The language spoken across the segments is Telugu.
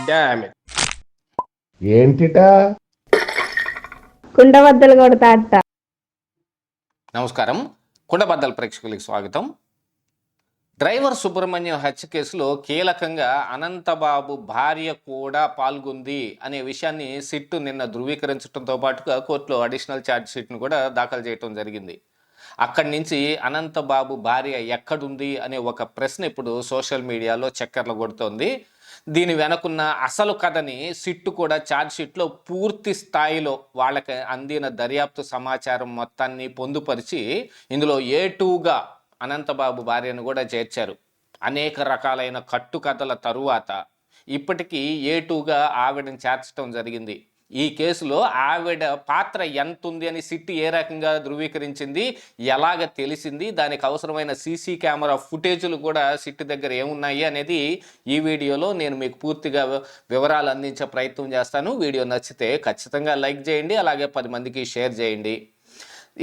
Damn it. ఏంటిటా కుండబద్దలు కొడతా అట్ట. నమస్కారం. కుండబద్దల ప్రేక్షకులకు స్వాగతం. డ్రైవర్ సుబ్రహ్మణ్యం హత్య కేసులో కీలకంగా అనంతబాబు భార్య కూడా పాల్గొంది అనే విషయాన్ని సిట్ నిన్న ధృవీకరించడంతో పాటుగా కోర్టులో అడిషనల్ ఛార్జ్ షీట్ను కూడా దాఖలు చేయడం జరిగింది. అక్కడి నుంచి అనంతబాబు భార్య ఎక్కడుంది అనే ఒక ప్రశ్న ఇప్పుడు సోషల్ మీడియాలో చక్కర్లు కొడుతోంది. దీని వెనకున్న అసలు కథని సిట్టు కూడా ఛార్జ్ షీట్లో పూర్తి స్థాయిలో వాళ్ళకి అందిన దర్యాప్తు సమాచారం మొత్తాన్ని పొందుపరిచి ఇందులో A2గా అనంతబాబు భార్యను కూడా చేర్చారు. అనేక రకాలైన కట్టుకథల తరువాత ఇప్పటికీ A2గా ఆవిడని చేర్చడం జరిగింది. ఈ కేసులో ఆవిడ పాత్ర ఎంత ఉంది అని సిట్ ఏ రకంగా ధృవీకరించింది, ఎలాగ తెలిసింది, దానికి అవసరమైన సీసీ కెమెరా ఫుటేజీలు కూడా సిట్ దగ్గర ఏమున్నాయి అనేది ఈ వీడియోలో నేను మీకు పూర్తిగా వివరాలు అందించే ప్రయత్నం చేస్తాను. వీడియో నచ్చితే ఖచ్చితంగా లైక్ చేయండి, అలాగే 10 మందికి షేర్ చేయండి.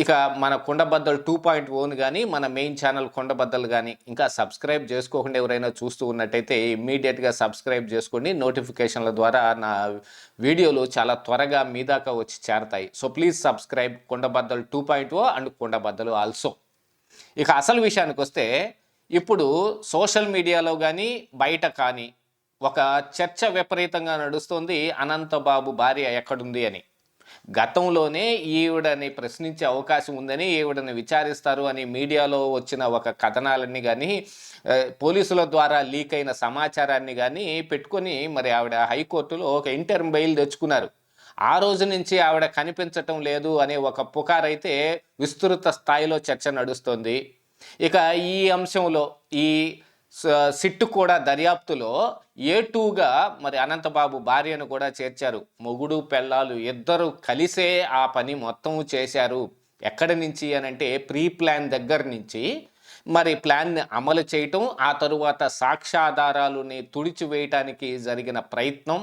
ఇక మన కుండబద్దలు 2.0 కానీ మన మెయిన్ ఛానల్ కుండబద్దలు కానీ ఇంకా సబ్స్క్రైబ్ చేసుకోకుండా ఎవరైనా చూస్తూ ఉన్నట్టయితే ఇమ్మీడియట్గా సబ్స్క్రైబ్ చేసుకోండి. నోటిఫికేషన్ల ద్వారా నా వీడియోలు చాలా త్వరగా మీ దాకా వచ్చి చేరతాయి. So please subscribe Kundabaddalu 2.0 and Kundabaddalu also. ఇక అసలు విషయానికి వస్తే ఇప్పుడు సోషల్ మీడియాలో కానీ బయట కానీ ఒక చర్చ విపరీతంగా నడుస్తుంది, అనంతబాబు భార్య ఎక్కడుంది అని. గతంలోనే ఈవిడని ప్రశ్నించే అవకాశం ఉందని, ఈవిడని విచారిస్తారు అని మీడియాలో వచ్చిన ఒక కథనాలన్నీ కానీ పోలీసుల ద్వారా లీక్ అయిన సమాచారాన్ని కానీ పెట్టుకొని మరి ఆవిడ హైకోర్టులో ఒక ఇంటర్మ్ బెయిల్ తెచ్చుకున్నారు. ఆ రోజు నుంచి ఆవిడ కనిపించటం లేదు అనే ఒక పుకారైతే విస్తృత స్థాయిలో చర్చ నడుస్తోంది. ఇక ఈ అంశంలో ఈ సిట్టు కూడా దర్యాప్తులో A2గా మరి అనంతబాబు భార్యను కూడా చేర్చారు. మొగుడు పెళ్ళాలు ఇద్దరు కలిసే ఆ పని మొత్తం చేశారు. ఎక్కడి నుంచి అనంటే ప్రీ ప్లాన్ దగ్గర నుంచి మరి ప్లాన్ని అమలు చేయటం, ఆ తరువాత సాక్ష్యాధారాలని తుడిచివేయటానికి జరిగిన ప్రయత్నం.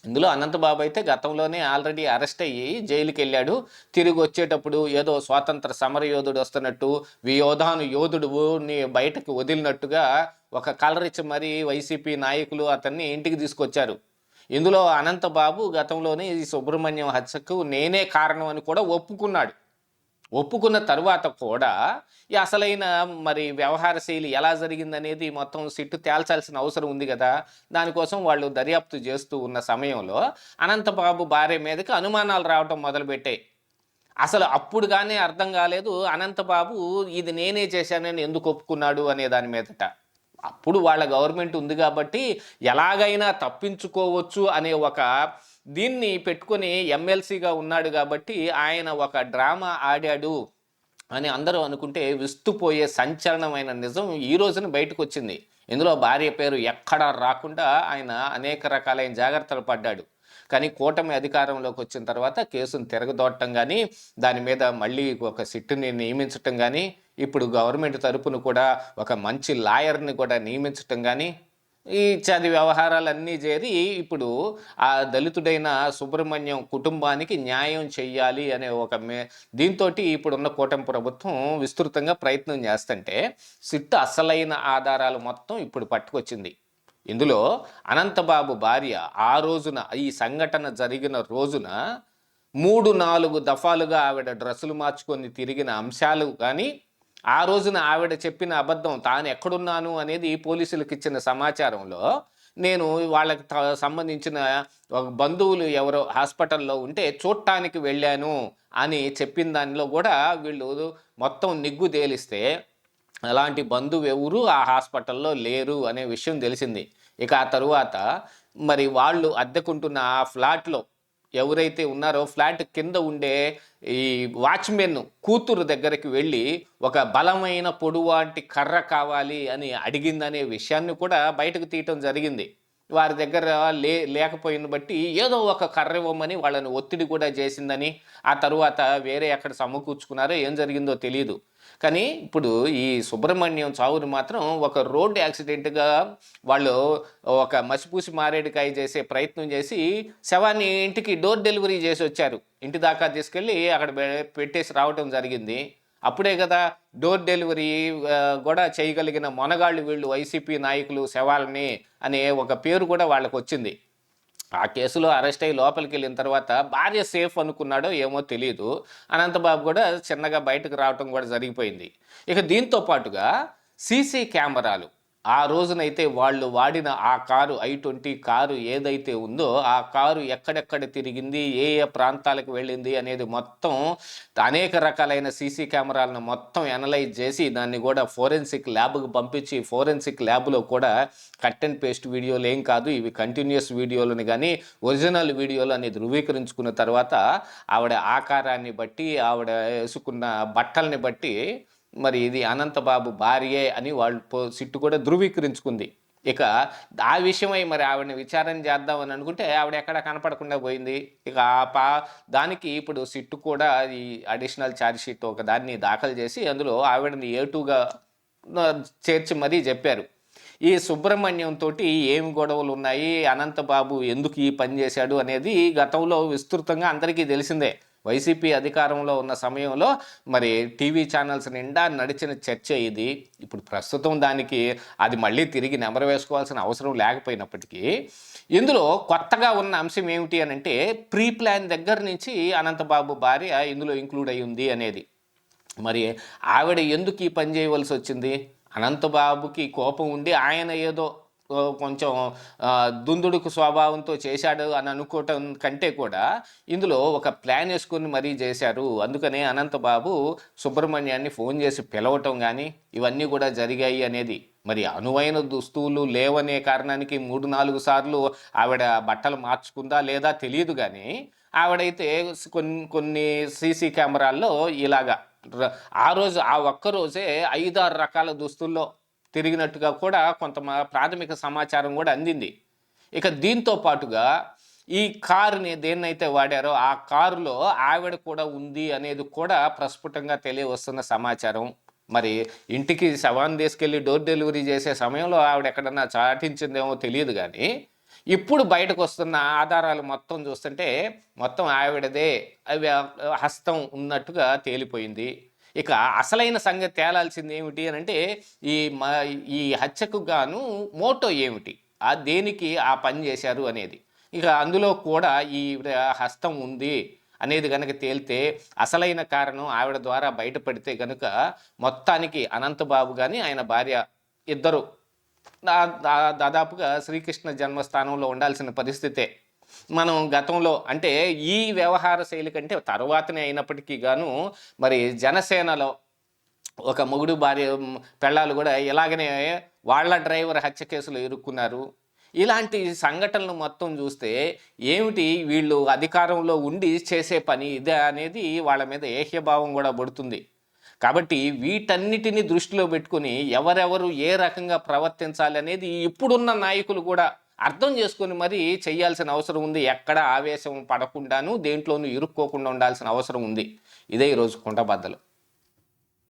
ఇందులో అనంతబాబు అయితే గతంలోనే ఆల్రెడీ అరెస్ట్ అయ్యి జైలుకి వెళ్ళాడు. తిరిగి వచ్చేటప్పుడు ఏదో స్వాతంత్ర సమర యోధుడు వస్తున్నట్టు, వియోధాను యోధుడుని బయటకు వదిలినట్టుగా ఒక కలరిచ్చి మరీ వైసీపీ నాయకులు అతన్ని ఇంటికి తీసుకొచ్చారు. ఇందులో అనంతబాబు గతంలోనే ఈ సుబ్రహ్మణ్యం హత్యకు నేనే కారణం అని కూడా ఒప్పుకున్నాడు. ఒప్పుకున్న తర్వాత కూడా ఈ అసలైన మరి వ్యవహార శైలి ఎలా జరిగిందనేది మొత్తం సిట్టు తేల్చాల్సిన అవసరం ఉంది కదా. దానికోసం వాళ్ళు దర్యాప్తు చేస్తూ ఉన్న సమయంలో అనంతబాబు భార్య మీదకి అనుమానాలు రావటం మొదలుపెట్టాయి. అసలు అప్పుడు కానీ అర్థం కాలేదు అనంతబాబు ఇది నేనే చేశానని ఎందుకు ఒప్పుకున్నాడు అనే దాని మీదట. అప్పుడు వాళ్ళ గవర్నమెంట్ ఉంది కాబట్టి ఎలాగైనా తప్పించుకోవచ్చు అనే ఒక దీన్ని పెట్టుకొని ఎమ్మెల్సీగా ఉన్నాడు కాబట్టి ఆయన ఒక డ్రామా ఆడాడు అని అందరూ అనుకుంటే విస్తుపోయే సంచలనమైన నిజం ఈ రోజున బయటకు వచ్చింది. ఇందులో భార్య పేరు ఎక్కడా రాకుండా ఆయన అనేక రకాలైన జాగ్రత్తలు పడ్డాడు. కానీ కూటమి అధికారంలోకి వచ్చిన తర్వాత కేసును తిరగదోడటం కానీ, దాని మీద మళ్ళీ ఒక సిట్టుని నియమించటం కానీ, ఇప్పుడు గవర్నమెంట్ తరపున కూడా ఒక మంచి లాయర్ని కూడా నియమించటం కానీ, ఈ ఇత్యాది వ్యవహారాలన్నీ చేరి ఇప్పుడు ఆ దళితుడైన సుబ్రహ్మణ్యం కుటుంబానికి న్యాయం చెయ్యాలి అనే ఒక దీంతో ఇప్పుడున్న కూటమి ప్రభుత్వం విస్తృతంగా ప్రయత్నం చేస్తుంటే సిట్టు అసలైన ఆధారాలు మొత్తం ఇప్పుడు పట్టుకొచ్చింది. ఇందులో అనంతబాబు భార్య ఆ రోజున ఈ సంఘటన జరిగిన రోజున 3-4 దఫాలుగా ఆవిడ డ్రెస్సులు మార్చుకొని తిరిగిన అంశాలు కానీ, ఆ రోజున ఆవిడ చెప్పిన అబద్ధం తాను ఎక్కడున్నాను అనేది పోలీసులకు ఇచ్చిన సమాచారంలో, నేను వాళ్ళకి సంబంధించిన ఒక బంధువులు ఎవరో హాస్పిటల్లో ఉంటే చూడటానికి వెళ్ళాను అని చెప్పిన దానిలో కూడా వీళ్ళు మొత్తం నిగ్గు తేలిస్తే అలాంటి బంధువు ఎవరు ఆ హాస్పిటల్లో లేరు అనే విషయం తెలిసింది. ఇక ఆ తరువాత మరి వాళ్ళు అద్దెకుంటున్న ఆ ఫ్లాట్లో ఎవరైతే ఉన్నారో ఫ్లాట్ కింద ఉండే ఈ వాచ్మెన్ కూతురు దగ్గరికి వెళ్ళి ఒక బలమైన పొడువాంటి కర్ర కావాలి అని అడిగిందనే విషయాన్ని కూడా బయటకు తీయటం జరిగింది. వారి దగ్గర లేకపోయిన బట్టి ఏదో ఒక కర్ర ఇవ్వమని వాళ్ళని ఒత్తిడి కూడా చేసిందని, ఆ తరువాత వేరే ఎక్కడ సమకూర్చుకున్నారో ఏం జరిగిందో తెలియదు. కానీ ఇప్పుడు ఈ సుబ్రహ్మణ్యం చావుని మాత్రం ఒక రోడ్డు యాక్సిడెంట్గా వాళ్ళు ఒక మసిపూసి మారేడుకాయ చేసే ప్రయత్నం చేసి శవాన్ని ఇంటికి డోర్ డెలివరీ చేసి వచ్చారు. ఇంటి దాకా తీసుకెళ్ళి అక్కడ పెట్టేసి రావటం జరిగింది. అప్పుడే కదా డోర్ డెలివరీ కూడా చేయగలిగిన మొనగాళ్ళు వీళ్ళు వైసీపీ నాయకులు శవాలని అనే ఒక పేరు కూడా వాళ్ళకు వచ్చింది. ఆ కేసులో అరెస్ట్ అయ్యి లోపలికి వెళ్ళిన తర్వాత భార్య సేఫ్ అనుకున్నాడో ఏమో తెలియదు. అనంతబాబు కూడా చిన్నగా బయటకు రావటం కూడా జరిగిపోయింది. ఇక దీంతో పాటుగా సీసీ కెమెరాలు ఆ రోజునైతే వాళ్ళు వాడిన ఆ కారు i20 కారు ఏదైతే ఉందో ఆ కారు ఎక్కడెక్కడ తిరిగింది, ఏ ఏ ప్రాంతాలకు వెళ్ళింది అనేది మొత్తం అనేక రకాలైన సీసీ కెమెరాలను మొత్తం అనలైజ్ చేసి దాన్ని కూడా ఫోరెన్సిక్ ల్యాబ్కు పంపించి ఫోరెన్సిక్ ల్యాబ్లో కూడా కట్ అండ్ పేస్ట్ వీడియోలు ఏం కాదు, ఇవి కంటిన్యూస్ వీడియోలని కానీ ఒరిజినల్ వీడియోలు అనేది ధృవీకరించుకున్న తర్వాత ఆవిడ ఆకారాన్ని బట్టి ఆవిడ వేసుకున్న బట్టల్ని బట్టి మరి ఇది అనంతబాబు భార్యే అని వాళ్ళు సిట్టు కూడా ధృవీకరించుకుంది. ఇక ఆ విషయమై మరి ఆవిడని విచారణ చేద్దామని అనుకుంటే ఆవిడ ఎక్కడ కనపడకుండా పోయింది. ఇక దానికి ఇప్పుడు సిట్టు కూడా ఈ అడిషనల్ ఛార్జ్ షీట్ ఒక దాన్ని దాఖలు చేసి అందులో ఆవిడని ఏటుగా చేర్చి మరీ చెప్పారు. ఈ సుబ్రహ్మణ్యం తోటి ఏమి గొడవలు ఉన్నాయి, అనంతబాబు ఎందుకు ఈ పని చేశాడు అనేది గతంలో విస్తృతంగా అందరికీ తెలిసిందే. వైసీపీ అధికారంలో ఉన్న సమయంలో మరి టీవీ ఛానల్స్ నిండా నడిచిన చర్చ ఇది. ఇప్పుడు ప్రస్తుతం దానికి అది మళ్ళీ తిరిగి నెమరు వేసుకోవాల్సిన అవసరం లేకపోయినప్పటికీ ఇందులో కొత్తగా ఉన్న అంశం ఏమిటి అని అంటే ప్రీ ప్లాన్ దగ్గర నుంచి అనంతబాబు భార్య ఇందులో ఇంక్లూడ్ అయి ఉంది అనేది. మరి ఆవిడ ఎందుకు ఈ పని చేయవలసి వచ్చింది? అనంతబాబుకి కోపం ఉండి ఆయన ఏదో కొంచెం దుందుడుకు స్వభావంతో చేశాడు అని అనుకోవటం కంటే కూడా ఇందులో ఒక ప్లాన్ వేసుకొని మరీ చేశారు. అందుకనే అనంతబాబు సుబ్రహ్మణ్యాన్ని ఫోన్ చేసి పిలవటం కానీ ఇవన్నీ కూడా జరిగాయి అనేది. మరి అనువైన దుస్తువులు లేవనే కారణానికి 3-4 సార్లు ఆవిడ బట్టలు మార్చుకుందా లేదా తెలియదు, కానీ ఆవిడైతే కొన్ని సీసీ కెమెరాల్లో ఇలాగా ఆ ఒక్కరోజే 5-6 రకాల దుస్తుల్లో తిరిగినట్టుగా కూడా కొంత ప్రాథమిక సమాచారం కూడా అందింది. ఇక దీంతో పాటుగా ఈ కారుని దేన్నైతే వాడారో ఆ కారులో ఆవిడ కూడా ఉంది అనేది కూడా ప్రస్ఫుటంగా తెలియవస్తున్న సమాచారం. మరి ఇంటికి శవాన్ని తీసుకెళ్ళి డోర్ డెలివరీ చేసే సమయంలో ఆవిడ ఎక్కడన్నా చాటించిందేమో తెలియదు, కానీ ఇప్పుడు బయటకు వస్తున్న ఆధారాలు మొత్తం చూస్తుంటే మొత్తం ఆవిడదే అవి హస్తం ఉన్నట్టుగా తేలిపోయింది. ఇక అసలైన సంగతి తేలాల్సింది ఏమిటి అని అంటే ఈ హత్యకు గాను మోటో ఏమిటి, దేనికి ఆ పని చేశారు అనేది. ఇక అందులో కూడా ఈ హస్తం ఉంది అనేది కనుక తేలితే అసలైన కారణం ఆవిడ ద్వారా బయటపడితే కనుక మొత్తానికి అనంతబాబు కానీ ఆయన భార్య ఇద్దరు దాదాపుగా శ్రీకృష్ణ జన్మస్థానంలో ఉండాల్సిన పరిస్థితే. మనం గతంలో అంటే ఈ వ్యవహార శైలి కంటే తర్వాతనే అయినప్పటికీ గాను మరి జనసేనలో ఒక మొగుడు భార్య పెళ్ళాలు కూడా ఇలాగనే వాళ్ళ డ్రైవర్ హత్య కేసులు ఇరుక్కున్నారు. ఇలాంటి సంఘటనలు మొత్తం చూస్తే ఏమిటి వీళ్ళు అధికారంలో ఉండి చేసే పని ఇదే అనేది వాళ్ళ మీద ఏహ్యభావం కూడా పడుతుంది. కాబట్టి వీటన్నిటిని దృష్టిలో పెట్టుకుని ఎవరెవరు ఏ రకంగా ప్రవర్తించాలి అనేది ఇప్పుడున్న నాయకులు కూడా అర్థం చేసుకొని మరీ చేయాల్సిన అవసరం ఉంది. ఎక్కడ ఆవేశం పడకుండాను దేంట్లోనూ ఇరుక్కోకుండా ఉండాల్సిన అవసరం ఉంది. ఇదే ఈరోజు కుంటబద్దలు.